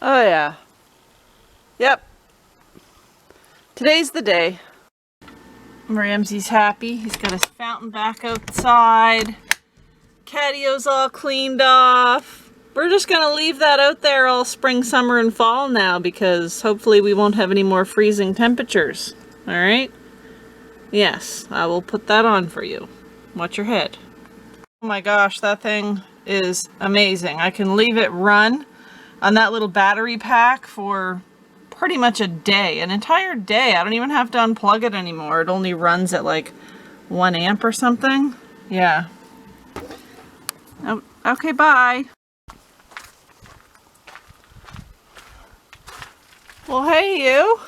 Oh yeah. Yep. Today's the day. Ramsey's happy. He's got his fountain back outside. Catio's all cleaned off. We're just gonna leave that out there all spring, summer, and fall now because hopefully we won't have any more freezing temperatures. Alright? Yes, I will put that on for you. Watch your head. Oh my gosh, that thing is amazing. I can leave it run on that little battery pack for pretty much a day, an entire day. I don't even have to unplug it anymore. It only runs at like 1 amp or something. Yeah. Oh, okay, bye. Well, hey you.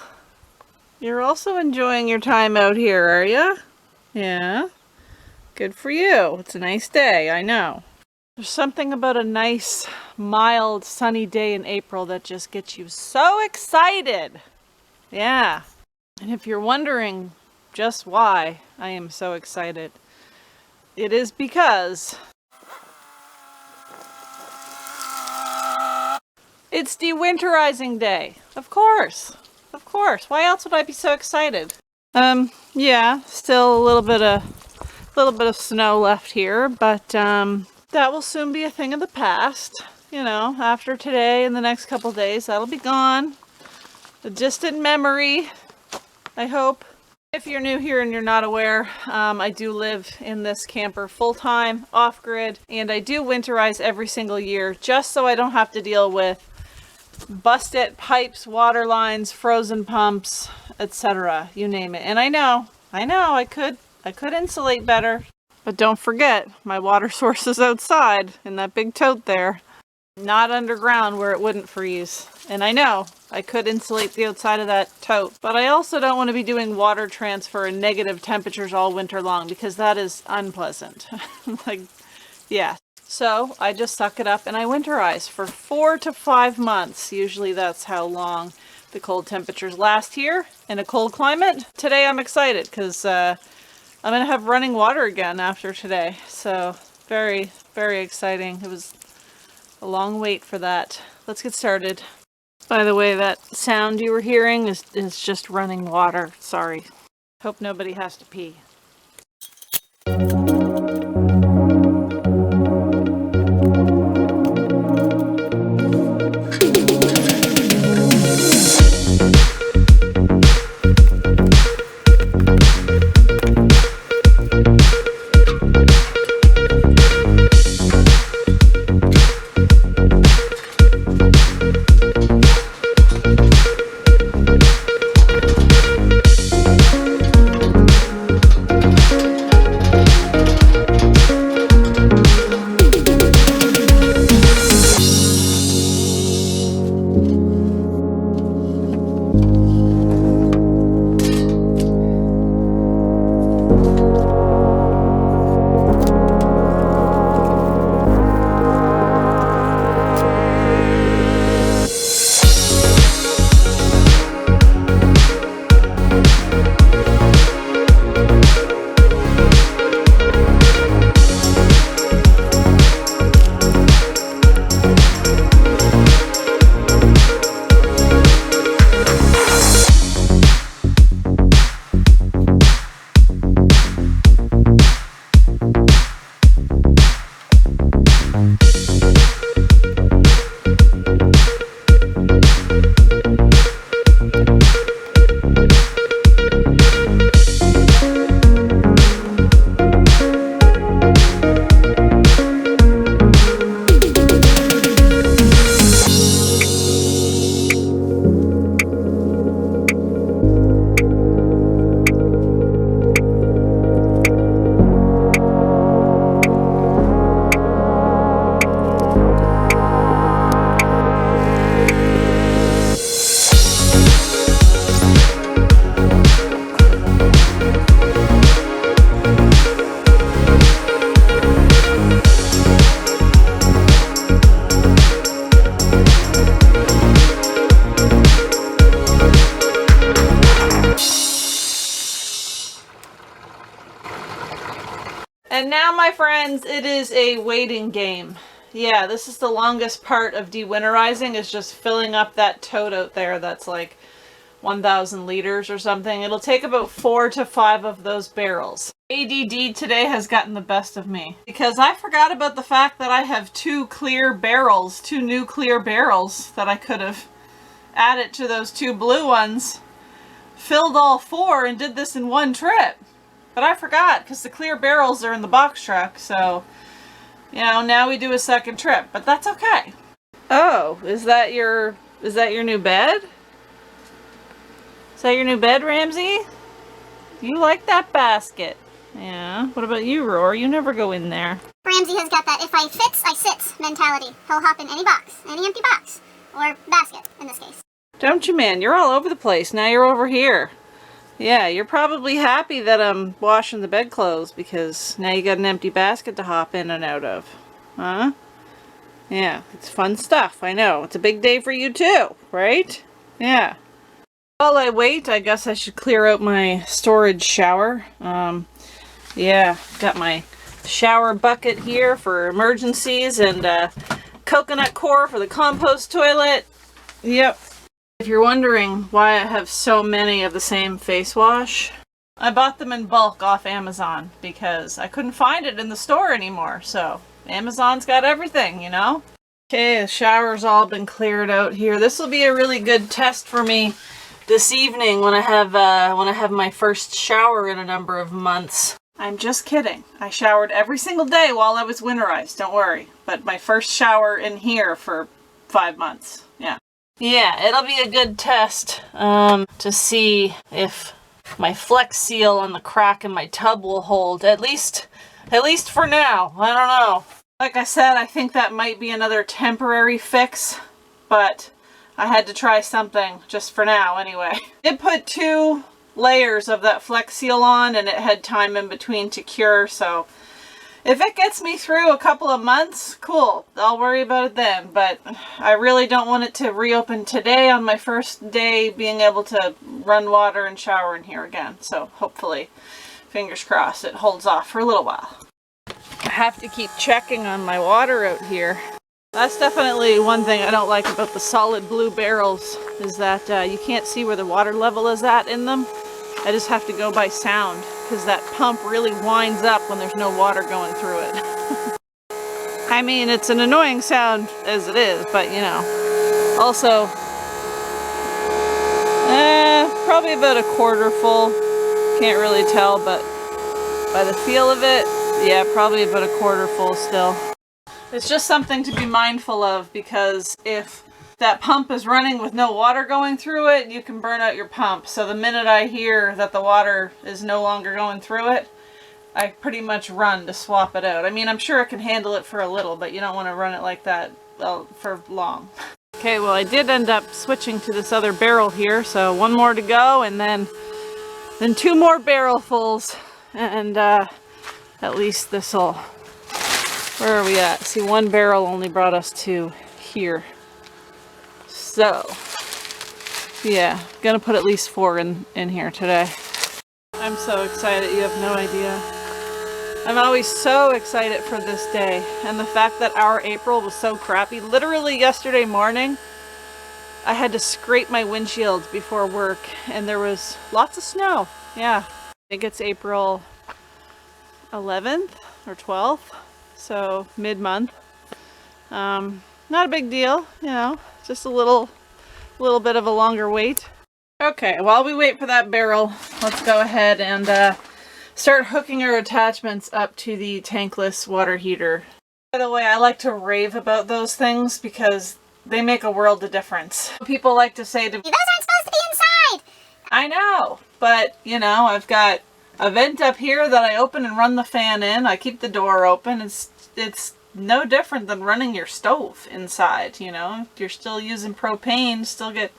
You're also enjoying your time out here, are you? Yeah. Good for you. It's a nice day, I know. There's something about a nice, mild, sunny day in April that just gets you so excited. Yeah. And if you're wondering just why I am so excited, it is because it's dewinterizing day. Of course. Of course. Why else would I be so excited? Yeah, still a little bit of snow left here, but that will soon be a thing of the past. You know, after today and the next couple days, that'll be gone. A distant memory, I hope. If you're new here and you're not aware, I do live in this camper full-time, off-grid, and I do winterize every single year just so I don't have to deal with busted pipes, water lines, frozen pumps, etc. You name it. And I know, I could insulate better. But don't forget, my water source is outside in that big tote there. Not underground where it wouldn't freeze. And I know, I could insulate the outside of that tote. But I also don't want to be doing water transfer in negative temperatures all winter long because that is unpleasant. Like, yeah. So I just suck it up and I winterize for 4 to 5 months. Usually that's how long the cold temperatures last here in a cold climate. Today I'm excited because I'm going to have running water again after today. So very, very exciting. It was a long wait for that. Let's get started. By the way, that sound you were hearing is just running water. Sorry. Hope nobody has to pee. And now, my friends, it is a waiting game. Yeah, this is the longest part of dewinterizing, is just filling up that tote out there that's like 1,000 liters or something. It'll take about 4 to 5 of those barrels. ADD today has gotten the best of me because I forgot about the fact that I have 2 clear barrels, 2 new clear barrels that I could have added to those 2 blue ones, filled all 4 and did this in one trip. But I forgot because the clear barrels are in the box truck, so you know, now we do a second trip, but that's okay. Oh, is that your new bed? Is that your new bed, Ramsey? You like that basket. Yeah. What about you, Roar? You never go in there. Ramsey has got that if I fits, I sit mentality. He'll hop in any box, any empty box, or basket in this case. Don't you, man? You're all over the place. Now you're over here. Yeah, you're probably happy that I'm washing the bedclothes because now you got an empty basket to hop in and out of. Huh? Yeah, it's fun stuff. I know. It's a big day for you too, right? Yeah. While I wait, I guess I should clear out my storage shower. Yeah, got my shower bucket here for emergencies and coconut core for the compost toilet. Yep. If you're wondering why I have so many of the same face wash, I bought them in bulk off Amazon because I couldn't find it in the store anymore. So Amazon's got everything, you know? Okay, the shower's all been cleared out here. This will be a really good test for me this evening when I have my first shower in a number of months. I'm just kidding. I showered every single day while I was winterized, don't worry. But my first shower in here for 5 months. Yeah. Yeah, it'll be a good test to see if my Flex Seal on the crack in my tub will hold. At least for now. I don't know. Like I said, I think that might be another temporary fix, but I had to try something just for now anyway. I did put 2 layers of that Flex Seal on and it had time in between to cure, so if it gets me through a couple of months, cool. I'll worry about it then, but I really don't want it to reopen today on my first day being able to run water and shower in here again. So hopefully, fingers crossed, it holds off for a little while. I have to keep checking on my water out here. That's definitely one thing I don't like about the solid blue barrels, is that you can't see where the water level is at in them. I just have to go by sound because that pump really winds up when there's no water going through it. I mean, it's an annoying sound as it is, but you know. Also, probably about a quarter full. Can't really tell, but by the feel of it, yeah, probably about a quarter full still. It's just something to be mindful of because if that pump is running with no water going through it, you can burn out your pump. So the minute I hear that the water is no longer going through it, I pretty much run to swap it out. I mean, I'm sure it can handle it for a little, but you don't want to run it like that for long. Okay, well, I did end up switching to this other barrel here, so 1 more to go, and then 2 more barrelfuls, and at least this'll... Where are we at? See, 1 barrel only brought us to here. So, yeah, gonna put at least 4 in here today. I'm so excited, you have no idea. I'm always so excited for this day. And the fact that our April was so crappy. Literally yesterday morning, I had to scrape my windshield before work and there was lots of snow. Yeah, I think it's April 11th or 12th. So mid-month. Not a big deal, you know, just a little bit of a longer wait. Okay, while we wait for that barrel, let's go ahead and start hooking our attachments up to the tankless water heater. By the way, I like to rave about those things because they make a world of difference. People like to say to me, those aren't supposed to be inside! I know, but you know, I've got a vent up here that I open and run the fan in. I keep the door open. It's no different than running your stove inside, you know. You're still using propane, still get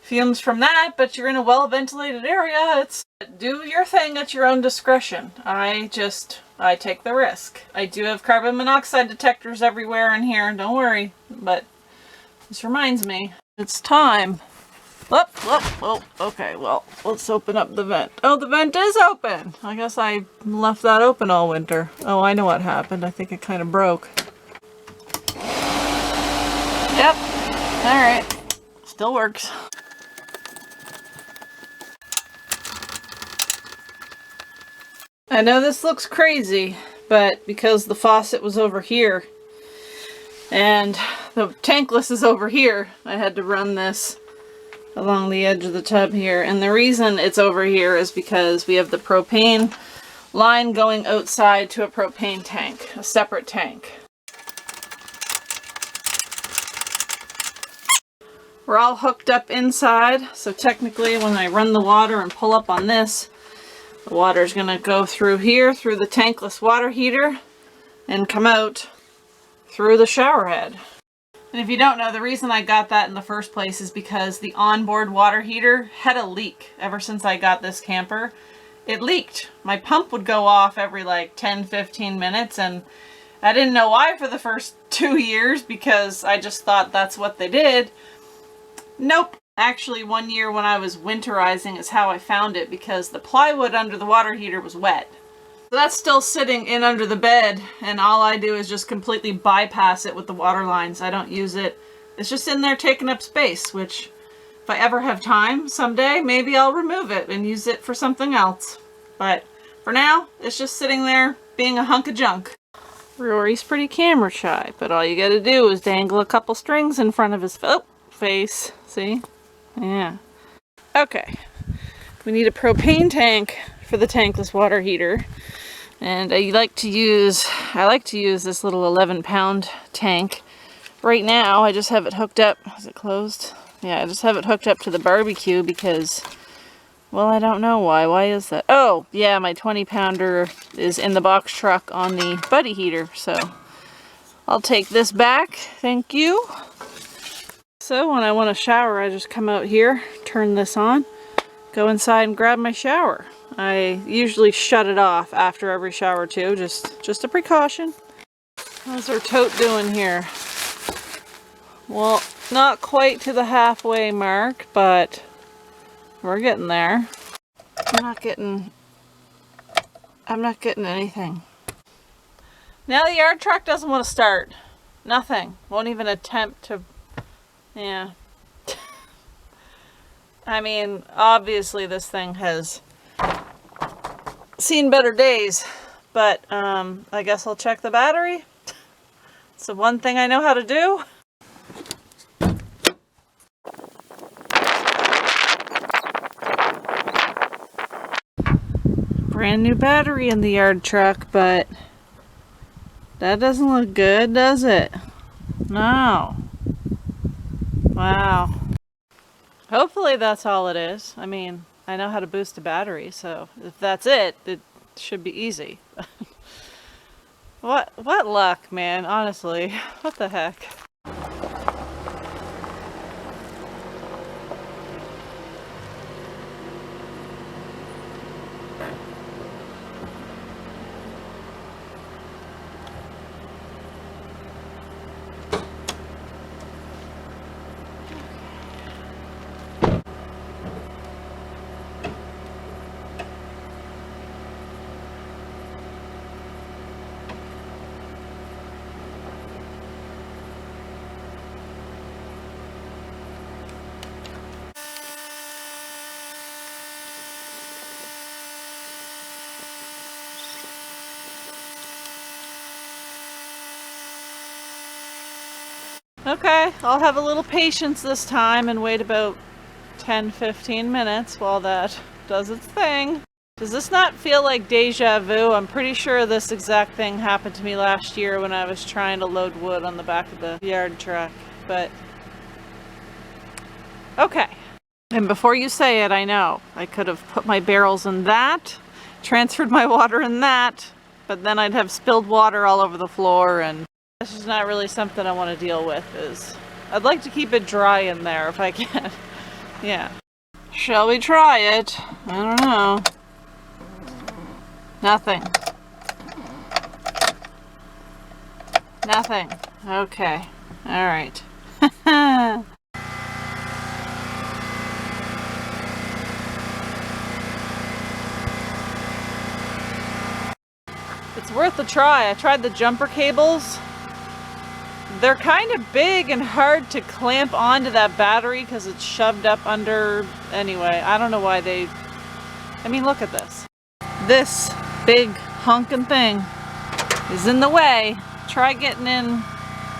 fumes from that, but you're in a well-ventilated area. It's do your thing at your own discretion. I take the risk. I do have carbon monoxide detectors everywhere in here, don't worry, but this reminds me, it's time. Whoop, whoop, oh, okay, well, let's open up the vent. Oh, the vent is open! I guess I left that open all winter. Oh, I know what happened. I think it kind of broke. Yep. Alright. Still works. I know this looks crazy, but because the faucet was over here and the tankless is over here, I had to run this along the edge of the tub here. And the reason it's over here is because we have the propane line going outside to a propane tank, a separate tank. We're all hooked up inside, so technically when I run the water and pull up on this, the water is going to go through here, through the tankless water heater, and come out through the shower head. And if you don't know, the reason I got that in the first place is because the onboard water heater had a leak ever since I got this camper. It leaked. My pump would go off every like 10-15 minutes, and I didn't know why for the first 2 years because I just thought that's what they did. Nope. Actually, 1 year when I was winterizing is how I found it because the plywood under the water heater was wet. So that's still sitting in under the bed, and all I do is just completely bypass it with the water lines. I don't use it. It's just in there taking up space, which if I ever have time someday, maybe I'll remove it and use it for something else. But for now, it's just sitting there being a hunk of junk. Rory's pretty camera shy, but all you gotta do is dangle a couple strings in front of his face. See? Yeah. Okay. We need a propane tank for the tankless water heater. And I like to use this little 11-pound tank. Right now, I just have it hooked up. Is it closed? Yeah, I just have it hooked up to the barbecue because, well, I don't know why. Why is that? Oh, yeah, my 20-pounder is in the box truck on the buddy heater. So I'll take this back. Thank you. So when I want to shower, I just come out here, turn this on, go inside and grab my shower. I usually shut it off after every shower too, just a precaution. How's our tote doing here? Well, not quite to the halfway mark, but we're getting there. I'm not getting anything. Now the yard truck doesn't want to start. Nothing. Won't even attempt to. Yeah. I mean, obviously this thing has seen better days, but I guess I'll check the battery. It's the one thing I know how to do. Brand new battery in the yard truck, but that doesn't look good, does it? No. Wow. Hopefully that's all it is. I mean, I know how to boost a battery, so if that's it, it should be easy. What luck, man, honestly. What the heck? Okay, I'll have a little patience this time and wait about 10-15 minutes while that does its thing. Does this not feel like deja vu? I'm pretty sure this exact thing happened to me last year when I was trying to load wood on the back of the yard truck, but okay. And before you say it, I know I could have put my barrels in that, transferred my water in that, but then I'd have spilled water all over the floor, and this is not really something I want to deal with. I'd like to keep it dry in there if I can. Yeah. Shall we try it? I don't know. Nothing. Nothing. Okay. All right. It's worth a try. I tried the jumper cables They're kind of big and hard to clamp onto that battery because it's shoved up under. Anyway, I don't know why they... I mean, look at this. This big honking thing is in the way. Try getting in.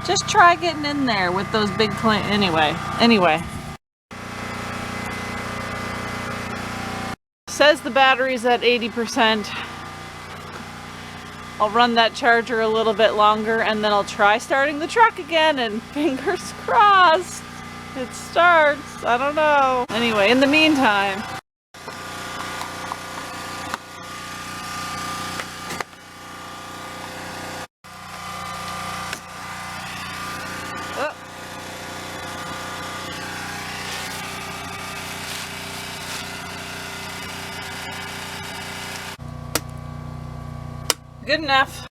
Just try getting in there with those big clamps. Anyway. Says the battery's at 80%. I'll run that charger a little bit longer and then I'll try starting the truck again, and fingers crossed it starts. I don't know. Anyway, in the meantime, good enough.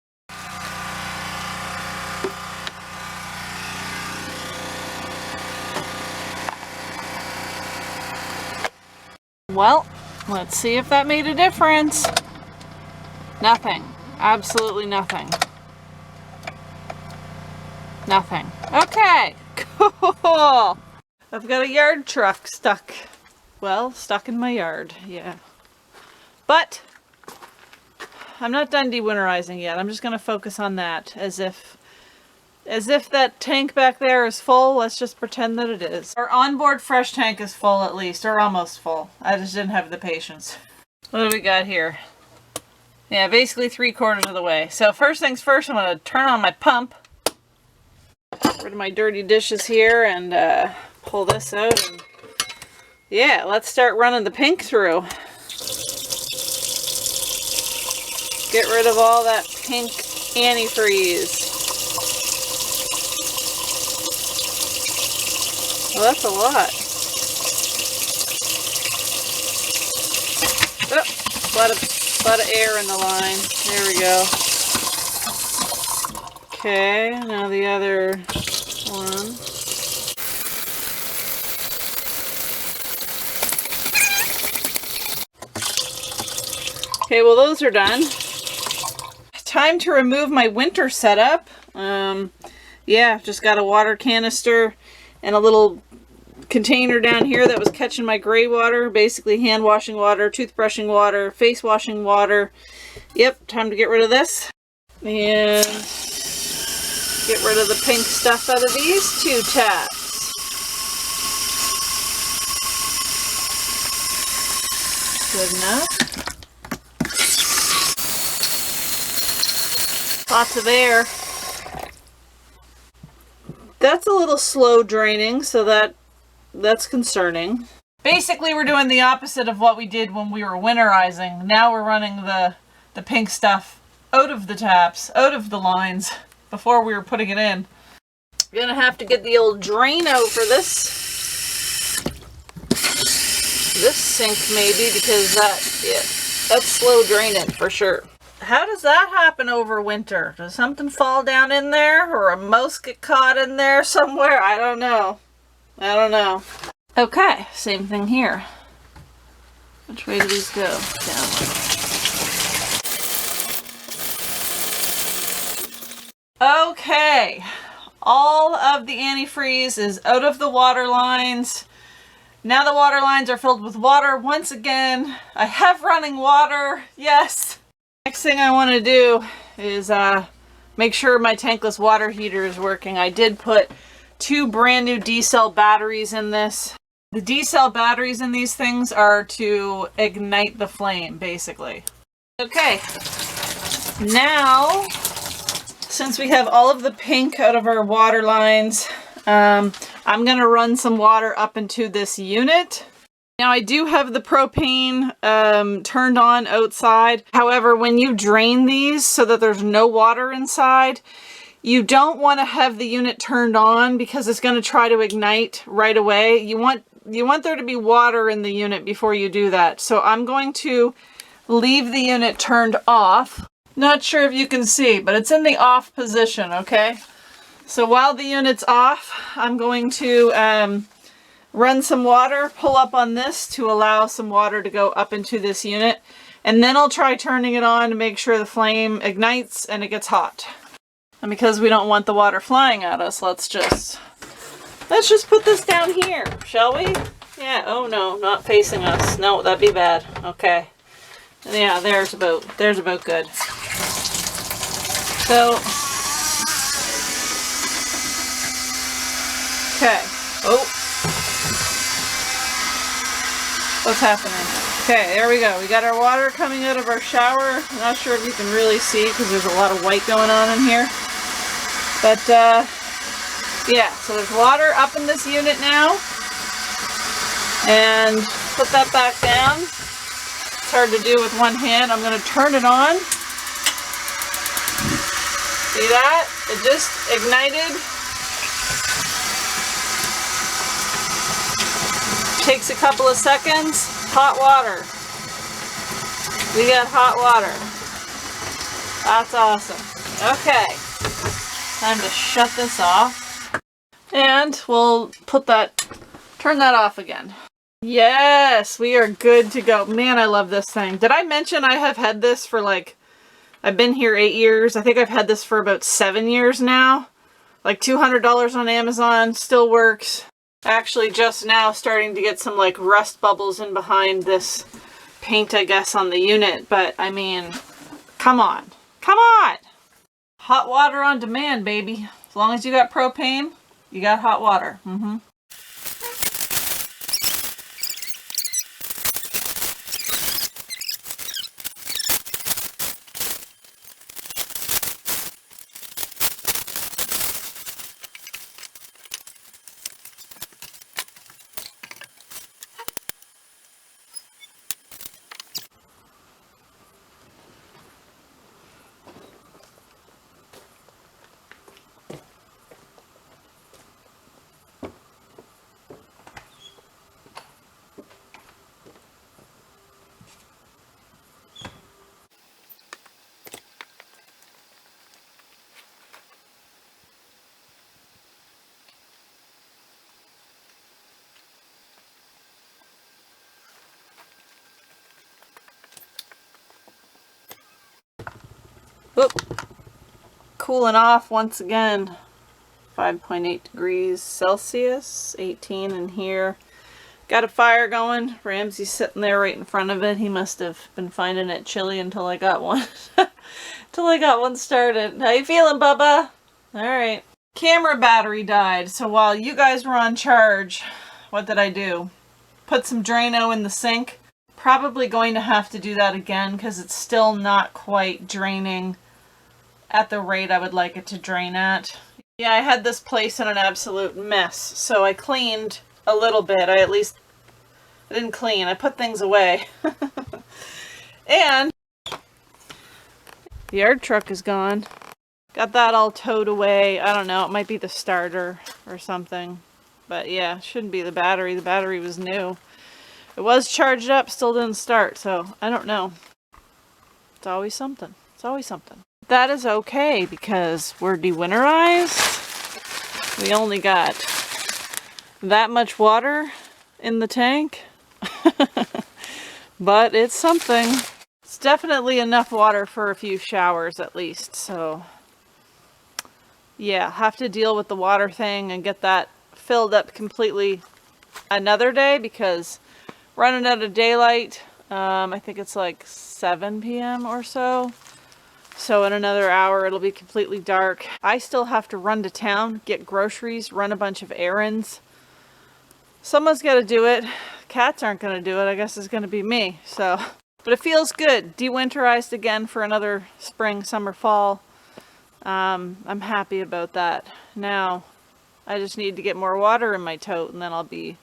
Well, let's see if that made a difference. Nothing. Absolutely nothing. Nothing. Okay, cool. I've got a yard truck stuck. Well, stuck in my yard, yeah. But I'm not done dewinterizing yet. I'm just going to focus on that as if that tank back there is full. Let's just pretend that it is. Our onboard fresh tank is full at least, or almost full. I just didn't have the patience. What do we got here? Yeah, basically 3/4 of the way. So first things first, I'm going to turn on my pump. Get rid of my dirty dishes here and pull this out. And yeah, let's start running the pink through. Get rid of all that pink antifreeze. Well, that's a lot. Oh, lot of air in the line. There we go. Okay, now the other one. Okay, well those are done. Time to remove my winter setup. Yeah, just got a water canister and a little container down here that was catching my gray water, basically hand washing water, toothbrushing water, face washing water. Yep, time to get rid of this and get rid of the pink stuff out of these 2 taps. Good enough. Lots of air. That's a little slow draining, so that's concerning. Basically, we're doing the opposite of what we did when we were winterizing. Now we're running the pink stuff out of the taps, out of the lines, before we were putting it in. We're gonna have to get the old Drano for this sink maybe, because that's slow draining for sure. How does that happen over winter? Does something fall down in there, or a mouse get caught in there somewhere? I don't know. Okay, same thing here. Which way do these go? Down. Okay, all of the antifreeze is out of the water lines. Now the water lines are filled with water once again. I have running water, yes. Next thing I want to do is make sure my tankless water heater is working. I did put 2 brand new D-cell batteries in this. The D-cell batteries in these things are to ignite the flame, basically. Okay, now, since we have all of the pink out of our water lines, I'm going to run some water up into this unit. Now I do have the propane turned on outside. However, when you drain these so that there's no water inside, you don't want to have the unit turned on because it's going to try to ignite right away. You want there to be water in the unit before you do that. So I'm going to leave the unit turned off. Not sure if you can see, but it's in the off position, okay? So while the unit's off, I'm going to run some water, pull up on this to allow some water to go up into this unit, and then I'll try turning it on to make sure the flame ignites and it gets hot. And because we don't want the water flying at us, let's just put this down here, shall we? Yeah, oh no, not facing us. No, that'd be bad. Okay. Yeah, there's about good. So, okay. Oh. What's happening? Okay, there we go. We got our water coming out of our shower. I'm not sure if you can really see because there's a lot of white going on in here. But, yeah, so there's water up in this unit now. And put that back down. It's hard to do with one hand. I'm going to turn it on. See that? It just ignited. Takes a couple of seconds. Hot water. We got hot water. That's awesome. Okay. Time to shut this off. And we'll turn that off again. Yes, we are good to go. Man, I love this thing. Did I mention I have had this for I've been here 8 years. I think I've had this for about 7 years now. Like $200 on Amazon, still works. Actually just now starting to get some rust bubbles in behind this paint, I guess, on the unit. But I mean, come on. Come on! Hot water on demand, baby. As long as you got propane, you got hot water. Mm-hmm. Oop. Cooling off once again. 5.8 degrees Celsius, 18 in here. Got a fire going. Ramsey's sitting there right in front of it. He must have been finding it chilly until I got one. Until I got one started. How you feeling, Bubba? Alright. Camera battery died, so while you guys were on charge, what did I do? Put some Drano in the sink. Probably going to have to do that again because it's still not quite draining at the rate I would like it to drain at. Yeah, I had this place in an absolute mess, so I cleaned a little bit. I didn't clean, I put things away. And the yard truck is gone. Got that all towed away. I don't know, it might be the starter or something. But yeah, shouldn't be the battery. The battery was new. It was charged up, still didn't start, so I don't know. It's always something. It's always something. That is okay because we're dewinterized. We only got that much water in the tank. But it's something. It's definitely enough water for a few showers at least, so yeah, have to deal with the water thing and get that filled up completely another day because running out of daylight, I think it's 7 p.m. or so. So in another hour, it'll be completely dark. I still have to run to town, get groceries, run a bunch of errands. Someone's got to do it. Cats aren't going to do it. I guess it's going to be me. So, but it feels good. Dewinterized again for another spring, summer, fall. I'm happy about that. Now, I just need to get more water in my tote and then I'll be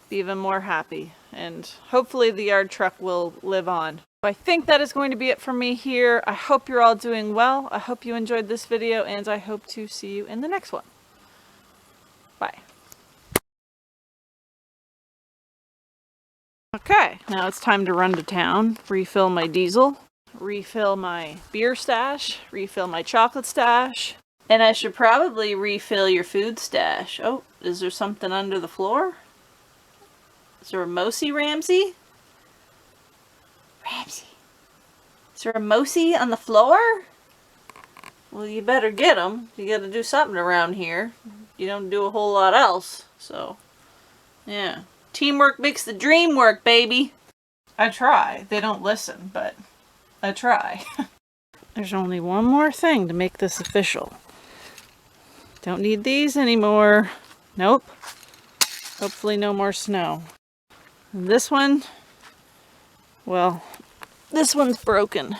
even more happy. And hopefully the yard truck will live on. I think that is going to be it for me here. I hope you're all doing well. I hope you enjoyed this video and I hope to see you in the next one. Bye. Okay, now it's time to run to town, refill my diesel, refill my beer stash, refill my chocolate stash, and I should probably refill your food stash. Oh, is there something under the floor? Is there a Mosi, Ramsey? Ramsey. Is there a Mosi on the floor? Well, you better get them. You gotta do something around here. You don't do a whole lot else. So, yeah. Teamwork makes the dream work, baby. I try. They don't listen, but I try. There's only one more thing to make this official. Don't need these anymore. Nope. Hopefully no more snow. And this one, well, this one's broken.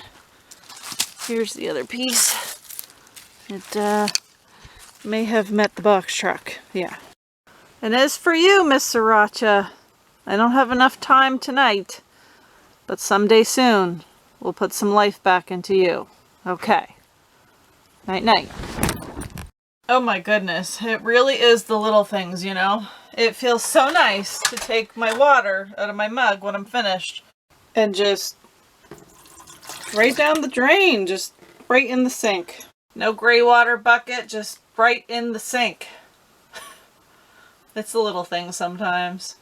Here's the other piece. It may have met the box truck. Yeah. And as for you, Miss Sriracha, I don't have enough time tonight, but someday soon we'll put some life back into you. Okay. Night night. Oh my goodness, it really is the little things, you know? It feels so nice to take my water out of my mug when I'm finished and just right down the drain, just right in the sink. No gray water bucket, just right in the sink. It's the little things sometimes.